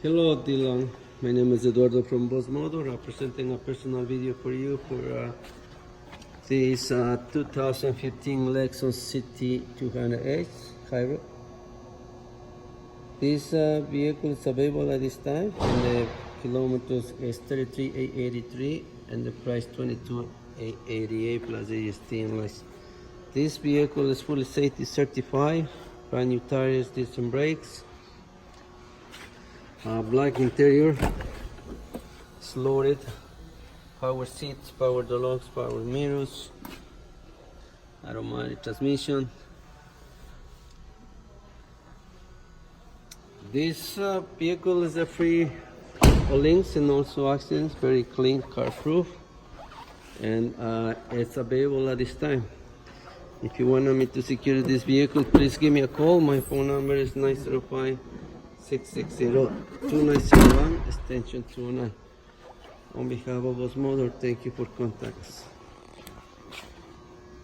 Hello Dylan, my name is Eduardo from Boss Motor. I'm presenting a personal video for you for this 2015 Lexus CT2000 Hybrid. This vehicle is available at this time, and the kilometers is 33,883 and the price 22,888 plus AST and less. This vehicle is fully safety certified, brand new tires, disc and brakes. Black interior, it's loaded, power seats, power door locks, power mirrors, automatic transmission. This vehicle is a free links and also accidents, very clean, car proof, and it's available at this time. If you want me to secure this vehicle, please give me a call. My phone number is 905-660-2901, extension 209. On behalf of Boss Motor, thank you for contacts.